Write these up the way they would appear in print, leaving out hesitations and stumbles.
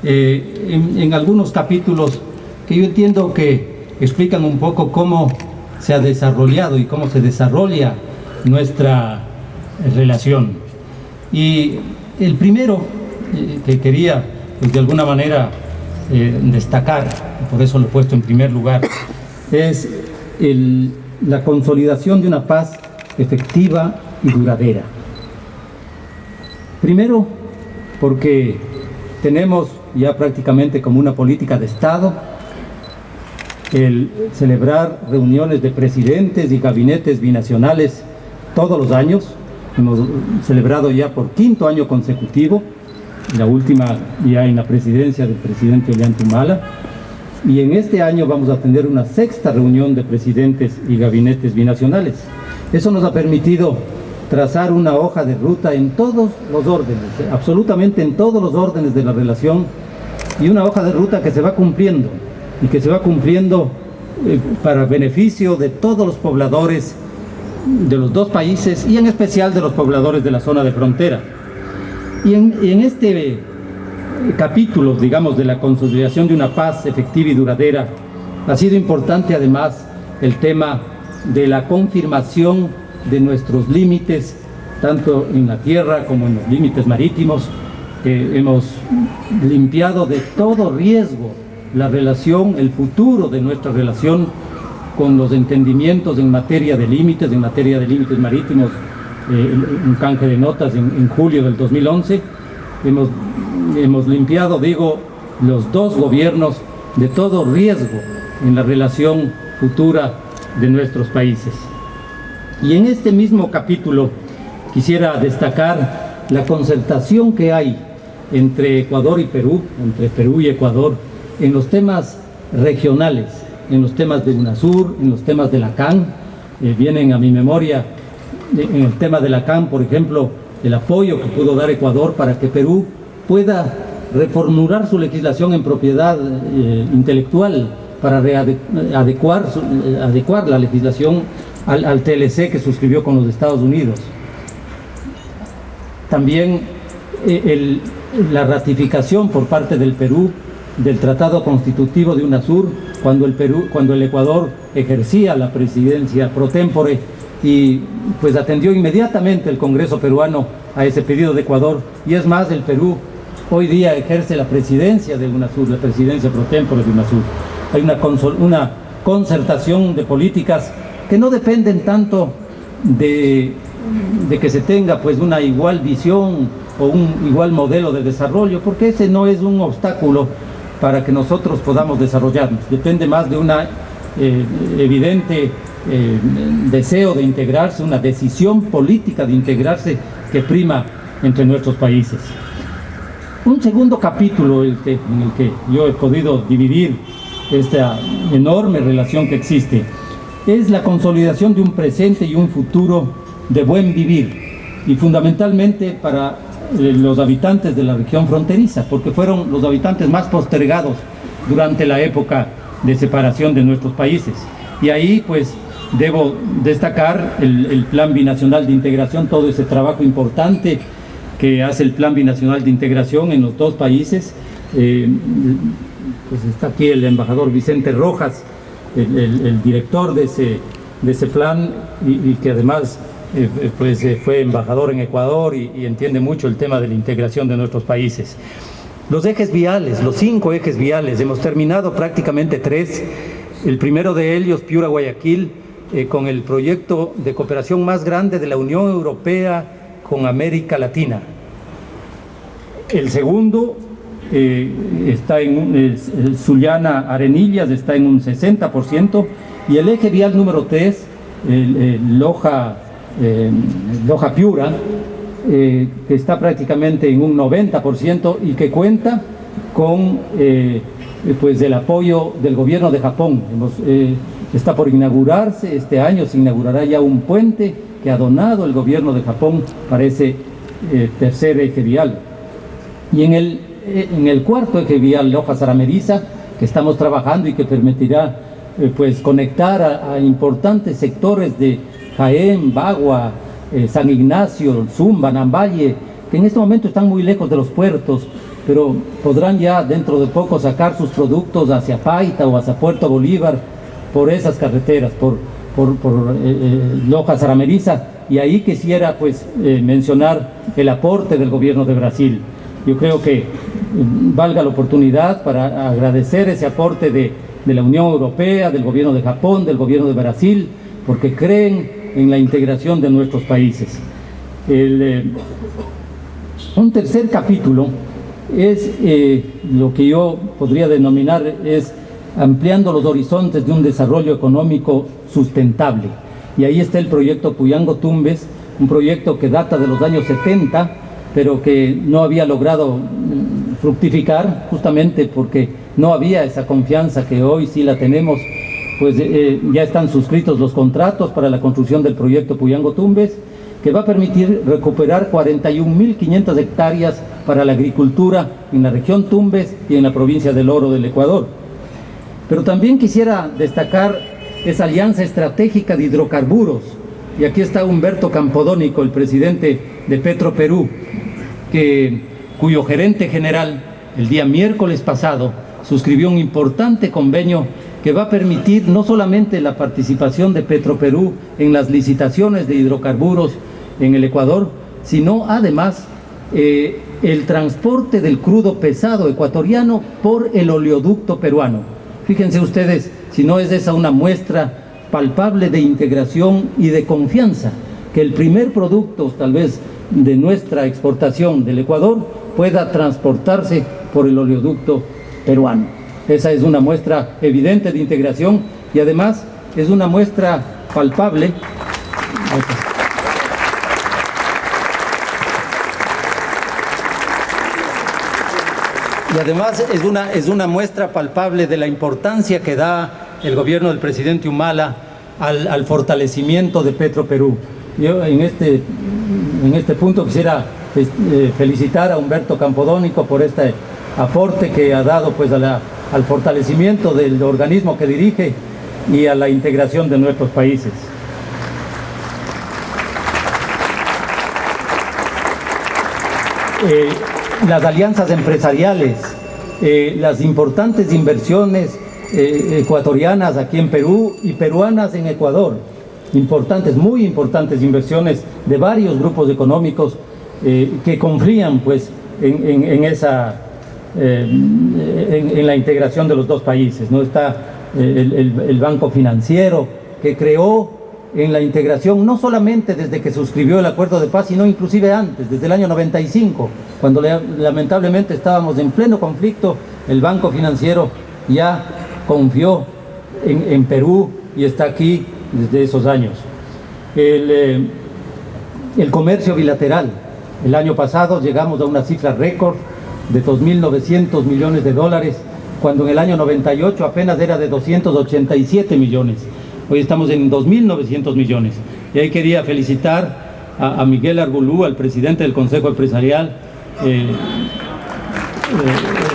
en algunos capítulos que yo entiendo que explican un poco cómo se ha desarrollado y cómo se desarrolla nuestra relación. Y el primero que quería, pues, de alguna manera destacar, por eso lo he puesto en primer lugar, es la consolidación de una paz efectiva y duradera. Primero, porque tenemos ya prácticamente como una política de Estado el celebrar reuniones de presidentes y gabinetes binacionales todos los años. Hemos celebrado ya por 5º año consecutivo, la última ya en la presidencia del presidente Ollanta, y en este año vamos a tener una 6ª reunión de presidentes y gabinetes binacionales. Eso nos ha permitido trazar una hoja de ruta en todos los órdenes, absolutamente en todos los órdenes de la relación, y una hoja de ruta que se va cumpliendo, y que se va cumpliendo para beneficio de todos los pobladores de los dos países, y en especial de los pobladores de la zona de frontera. Y en este capítulo, digamos, de la consolidación de una paz efectiva y duradera, ha sido importante además el tema de la confirmación de nuestros límites, tanto en la tierra como en los límites marítimos. Hemos limpiado de todo riesgo la relación, el futuro de nuestra relación, con los entendimientos en materia de límites marítimos, un canje de notas en julio del 2011. Hemos limpiado, digo, los dos gobiernos de todo riesgo en la relación futura de nuestros países. Y en este mismo capítulo quisiera destacar la concertación que hay entre Ecuador y Perú, entre Perú y Ecuador, en los temas regionales, en los temas de UNASUR, en los temas de la CAN. Vienen a mi memoria, en el tema de la CAN, por ejemplo, el apoyo que pudo dar Ecuador para que Perú pueda reformular su legislación en propiedad intelectual, para adecuar la legislación al TLC que suscribió con los Estados Unidos. También la ratificación por parte del Perú del Tratado Constitutivo de UNASUR, cuando el Ecuador ejercía la presidencia pro tempore, y pues atendió inmediatamente el Congreso peruano a ese pedido de Ecuador. Y es más, el Perú hoy día ejerce la presidencia de UNASUR, la presidencia pro tempore de UNASUR. Hay una concertación de políticas que no dependen tanto de que se tenga pues una igual visión o un igual modelo de desarrollo, porque ese no es un obstáculo para que nosotros podamos desarrollarnos. Depende más de una evidente deseo de integrarse, una decisión política de integrarse que prima entre nuestros países. Un segundo capítulo en el que yo he podido dividir esta enorme relación que existe es la consolidación de un presente y un futuro de buen vivir, y fundamentalmente para los habitantes de la región fronteriza, porque fueron los habitantes más postergados durante la época de separación de nuestros países. Y ahí pues debo destacar el Plan Binacional de Integración, todo ese trabajo importante que hace el Plan Binacional de Integración en los dos países. Pues está aquí el embajador Vicente Rojas, el director de ese plan, y que además fue embajador en Ecuador y entiende mucho el tema de la integración de nuestros países. Los ejes viales, los 5 ejes viales, hemos terminado prácticamente 3. El primero de ellos, Piura-Guayaquil, con el proyecto de cooperación más grande de la Unión Europea con América Latina. El segundo está en Sullana-Arenillas, está en un 60%, y el eje vial número 3, Loja-Piura, que está prácticamente en un 90% y que cuenta con pues el apoyo del gobierno de Japón. Está por inaugurarse, este año se inaugurará ya un puente que ha donado el gobierno de Japón para ese tercer eje vial. Y en el cuarto eje vial, Loja-Zarameriza, que estamos trabajando y que permitirá pues conectar a importantes sectores de Jaén, Bagua, San Ignacio, Zumba, Nambaye, que en este momento están muy lejos de los puertos, pero podrán ya dentro de poco sacar sus productos hacia Paita o hacia Puerto Bolívar por esas carreteras, por Loja Sarameriza, y ahí quisiera pues mencionar el aporte del gobierno de Brasil. Yo creo que valga la oportunidad para agradecer ese aporte de la Unión Europea, del gobierno de Japón, del gobierno de Brasil, porque creen en la integración de nuestros países. Un tercer capítulo es lo que yo podría denominar es ampliando los horizontes de un desarrollo económico sustentable. Y ahí está el proyecto Puyango Tumbes, un proyecto que data de los años 70, pero que no había logrado fructificar, justamente porque no había esa confianza que hoy sí la tenemos. Pues ya están suscritos los contratos para la construcción del proyecto Puyango Tumbes, que va a permitir recuperar 41.500 hectáreas para la agricultura en la región Tumbes y en la provincia del Oro del Ecuador. Pero también quisiera destacar esa alianza estratégica de hidrocarburos, y aquí está Humberto Campodónico, el presidente de Petroperú, cuyo gerente general el día miércoles pasado suscribió un importante convenio que va a permitir no solamente la participación de Petroperú en las licitaciones de hidrocarburos en el Ecuador, sino además el transporte del crudo pesado ecuatoriano por el oleoducto peruano. Fíjense ustedes, si no es esa una muestra palpable de integración y de confianza, que el primer producto tal vez de nuestra exportación del Ecuador pueda transportarse por el oleoducto peruano. Esa es una muestra evidente de integración y además es una muestra palpable. Y además es una muestra palpable de la importancia que da el gobierno del presidente Humala al fortalecimiento de Petroperú. Yo en este punto quisiera felicitar a Humberto Campodónico por este aporte que ha dado pues al fortalecimiento del organismo que dirige y a la integración de nuestros países. Las alianzas empresariales, las importantes inversiones ecuatorianas aquí en Perú y peruanas en Ecuador, importantes, muy importantes inversiones de varios grupos económicos que confían pues en la integración de los dos países, ¿no? Está el Banco Financiero, que creó en la integración no solamente desde que suscribió el acuerdo de paz, sino inclusive antes, desde el año 95, cuando lamentablemente estábamos en pleno conflicto. El Banco Financiero ya confió en Perú y está aquí desde esos años. El comercio bilateral, el año pasado llegamos a una cifra récord de 2.900 millones de dólares, cuando en el año 98 apenas era de 287 millones. Hoy estamos en 2.900 millones. Y ahí quería felicitar a Miguel Arbulú, al presidente del Consejo Empresarial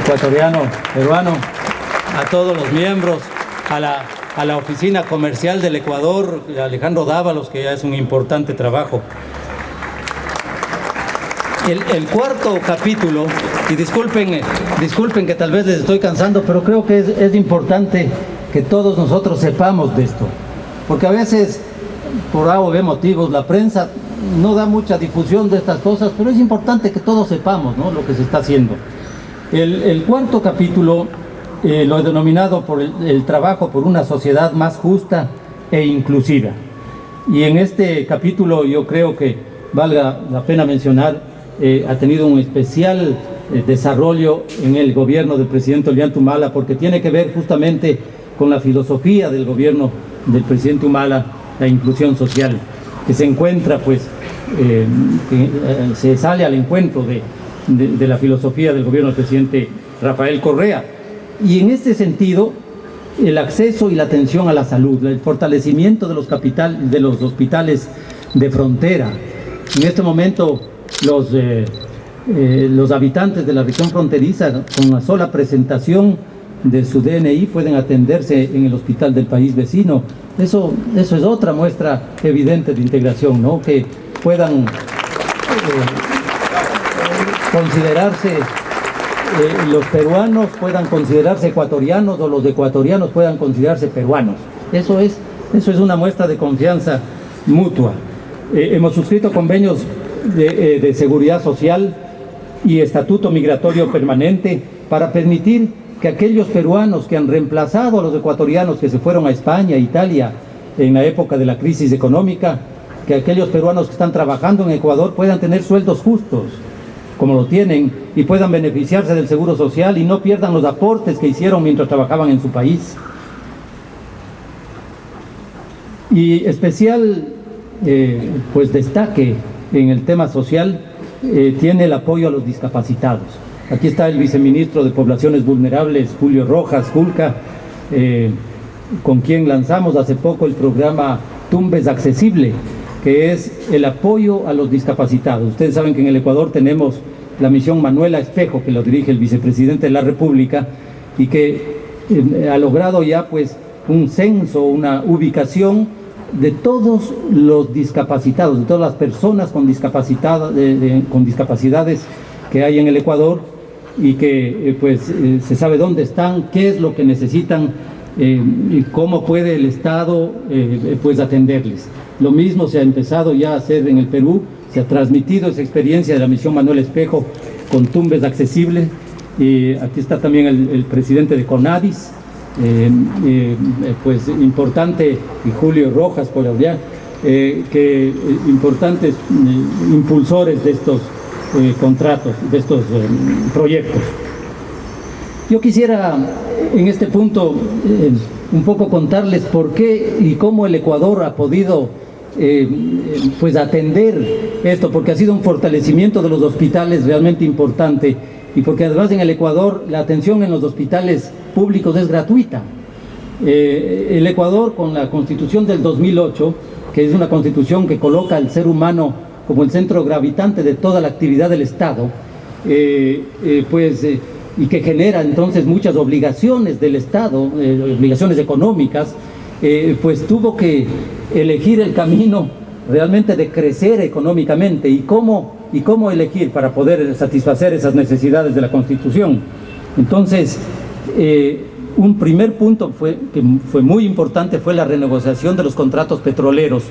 ecuatoriano, peruano, a todos los miembros, a la Oficina Comercial del Ecuador, Alejandro Dávalos, que ya es un importante trabajo. El cuarto capítulo, y disculpen que tal vez les estoy cansando, pero creo que es importante que todos nosotros sepamos de esto, porque a veces, por A o B motivos, la prensa no da mucha difusión de estas cosas, pero es importante que todos sepamos, ¿no?, lo que se está haciendo. El cuarto capítulo lo he denominado por el trabajo por una sociedad más justa e inclusiva. Y en este capítulo yo creo que valga la pena mencionar, ha tenido un especial desarrollo en el gobierno del presidente Ollanta Humala, porque tiene que ver justamente con la filosofía del gobierno del presidente Humala, la inclusión social, que se encuentra pues, se sale al encuentro de la filosofía del gobierno del presidente Rafael Correa. Y en este sentido, el acceso y la atención a la salud, el fortalecimiento de los hospitales de frontera. En este momento, los habitantes de la región fronteriza, con una sola presentación de su DNI, pueden atenderse en el hospital del país vecino. Eso es otra muestra evidente de integración, ¿no?, que puedan considerarse los peruanos puedan considerarse ecuatorianos o los ecuatorianos puedan considerarse peruanos. Eso es una muestra de confianza mutua. Hemos suscrito convenios de seguridad social y estatuto migratorio permanente para permitir que aquellos peruanos que han reemplazado a los ecuatorianos que se fueron a España, Italia, en la época de la crisis económica, que aquellos peruanos que están trabajando en Ecuador puedan tener sueldos justos, como lo tienen, y puedan beneficiarse del seguro social y no pierdan los aportes que hicieron mientras trabajaban en su país. Y especial pues destaque en el tema social tiene el apoyo a los discapacitados. Aquí está el viceministro de Poblaciones Vulnerables, Julio Rojas, Julca, con quien lanzamos hace poco el programa Tumbes Accesible, que es el apoyo a los discapacitados. Ustedes saben que en el Ecuador tenemos la misión Manuela Espejo, que lo dirige el vicepresidente de la República, y que ha logrado ya pues un censo, una ubicación de todos los discapacitados, de todas las personas con discapacidades que hay en el Ecuador, y que se sabe dónde están, qué es lo que necesitan y cómo puede el Estado pues atenderles. Lo mismo se ha empezado ya a hacer en el Perú, se ha transmitido esa experiencia de la misión Manuel Espejo con Tumbes Accesible. Aquí está también el presidente de CONADIS, pues importante, y Julio Rojas por allá, que importantes impulsores de estos contratos, de estos proyectos. Yo quisiera en este punto un poco contarles por qué y cómo el Ecuador ha podido pues atender esto, porque ha sido un fortalecimiento de los hospitales realmente importante, y porque además en el Ecuador la atención en los hospitales públicos es gratuita. El Ecuador, con la Constitución del 2008, que es una constitución que coloca al ser humano como el centro gravitante de toda la actividad del Estado, y que genera entonces muchas obligaciones del Estado, obligaciones económicas, pues tuvo que elegir el camino realmente de crecer económicamente. ¿Y cómo elegir para poder satisfacer esas necesidades de la Constitución? Entonces, un primer punto que fue muy importante fue la renegociación de los contratos petroleros,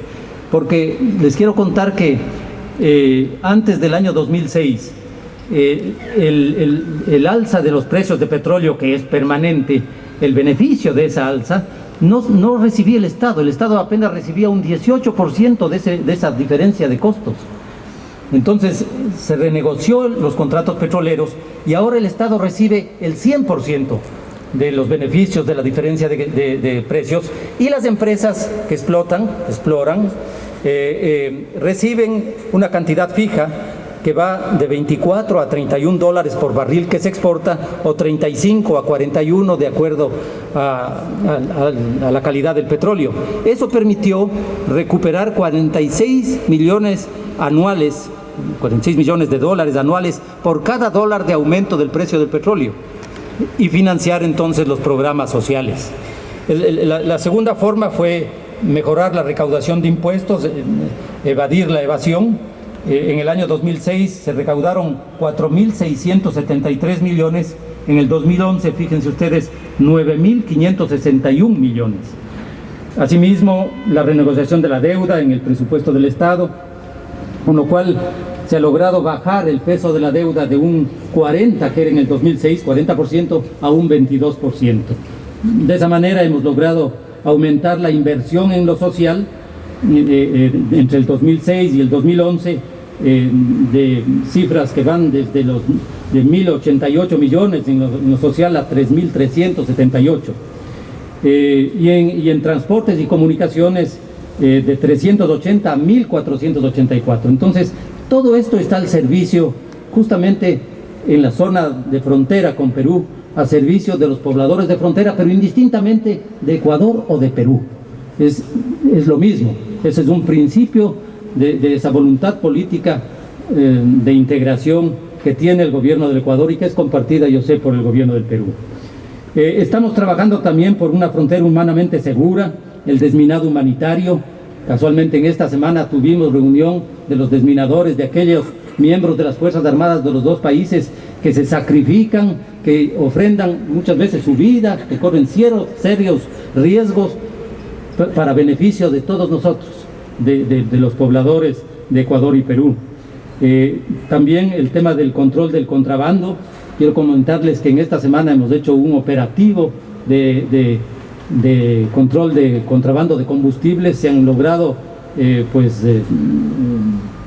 porque les quiero contar que antes del año 2006, el alza de los precios de petróleo, que es permanente, el beneficio de esa alza no recibía el Estado apenas recibía un 18% de esa diferencia de costos. Entonces se renegoció los contratos petroleros y ahora el Estado recibe el 100% de los beneficios de la diferencia de precios, y las empresas que exploran, reciben una cantidad fija que va de 24 a 31 dólares por barril que se exporta, o 35 a 41 de acuerdo a la calidad del petróleo. Eso permitió recuperar 46 millones anuales, 46 millones de dólares anuales por cada dólar de aumento del precio del petróleo, y financiar entonces los programas sociales. La segunda forma fue mejorar la recaudación de impuestos, evadir la evasión. En el año 2006 se recaudaron 4.673 millones, en el 2011, fíjense ustedes, 9.561 millones. Asimismo, la renegociación de la deuda en el presupuesto del Estado, con lo cual se ha logrado bajar el peso de la deuda de un 40%, que era en el 2006, 40%, a un 22%. De esa manera hemos logrado aumentar la inversión en lo social entre el 2006 y el 2011, de cifras que van desde los de 1.088 millones en lo social a 3.378, y en transportes y comunicaciones de 380 a 1.484. Entonces todo esto está al servicio, justamente en la zona de frontera con Perú, a servicio de los pobladores de frontera, pero indistintamente de Ecuador o de Perú. Es lo mismo. Ese es un principio de esa voluntad política de integración que tiene el gobierno del Ecuador y que es compartida, yo sé, por el gobierno del Perú. Estamos trabajando también por una frontera humanamente segura, el desminado humanitario. Casualmente en esta semana tuvimos reunión de los desminadores de aquellos miembros de las Fuerzas Armadas de los dos países que se sacrifican, que ofrendan muchas veces su vida, que corren serios riesgos para beneficio de todos nosotros, de los pobladores de Ecuador y Perú. También el tema del control del contrabando. Quiero comentarles que en esta semana hemos hecho un operativo de control de contrabando de combustibles. Se han logrado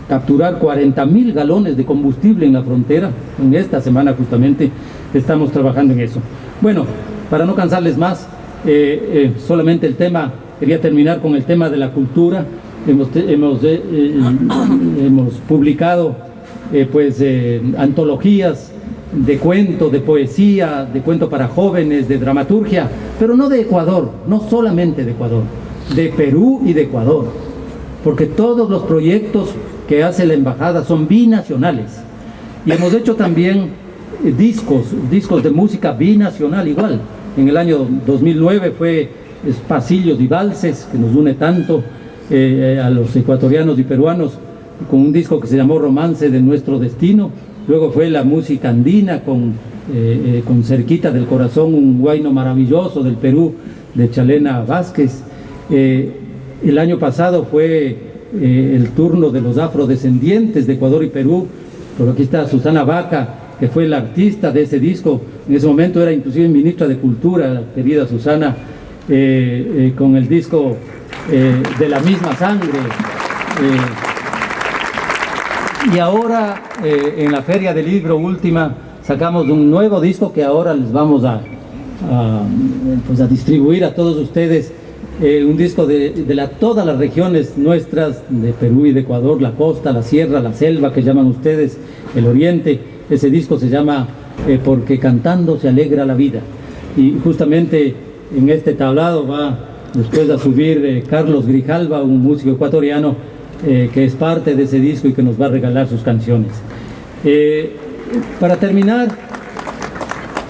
capturar 40.000 galones de combustible en la frontera. En esta semana justamente estamos trabajando en eso. Bueno, para no cansarles más, solamente el tema, quería terminar con el tema de la cultura. Hemos publicado antologías de cuento, de poesía, de cuento para jóvenes, de dramaturgia, pero no de Ecuador, no solamente de Ecuador, de Perú y de Ecuador, porque todos los proyectos que hace la embajada son binacionales. Y hemos hecho también discos de música binacional igual. En el año 2009 fue Pasillos y Valses, que nos une tanto a los ecuatorianos y peruanos, con un disco que se llamó Romance de Nuestro Destino. Luego fue la música andina con Cerquita del Corazón, un huayno maravilloso del Perú, de Chalena Vázquez. El año pasado fue el turno de los afrodescendientes de Ecuador y Perú. Por aquí está Susana Vaca, que fue la artista de ese disco. En ese momento era inclusive ministra de Cultura, la querida Susana, con el disco De la Misma Sangre. Y ahora en la Feria del Libro Última sacamos un nuevo disco que ahora les vamos a distribuir a todos ustedes. Un disco de todas las regiones nuestras, de Perú y de Ecuador, la costa, la sierra, la selva, que llaman ustedes, el oriente. Ese disco se llama Porque cantando se alegra la vida. Y justamente en este tablado va después a subir Carlos Grijalva, un músico ecuatoriano que es parte de ese disco y que nos va a regalar sus canciones. Para terminar,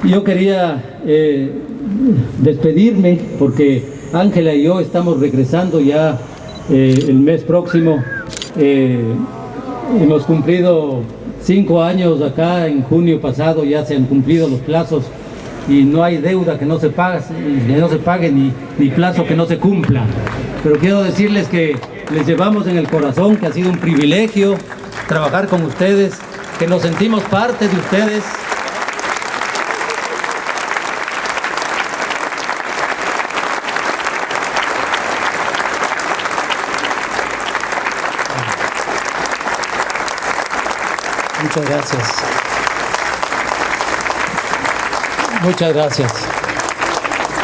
yo quería despedirme porque Ángela y yo estamos regresando ya el mes próximo. Hemos cumplido 5 años acá, en junio pasado ya se han cumplido los plazos y no hay deuda que no se pague, ni plazo que no se cumpla. Pero quiero decirles que les llevamos en el corazón, que ha sido un privilegio trabajar con ustedes, que nos sentimos parte de ustedes. Muchas gracias. Muchas gracias.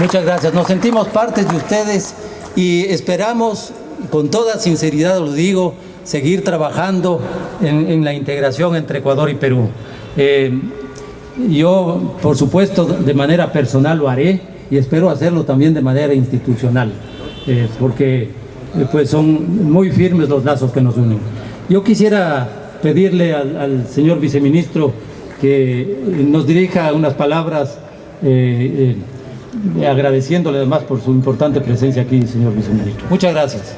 Muchas gracias. Nos sentimos parte de ustedes y esperamos, con toda sinceridad lo digo, seguir trabajando en la integración entre Ecuador y Perú. Yo, por supuesto, de manera personal lo haré y espero hacerlo también de manera institucional, porque pues son muy firmes los lazos que nos unen. Yo quisiera pedirle al señor viceministro que nos dirija unas palabras agradeciéndole además por su importante presencia aquí, señor viceministro. Muchas gracias.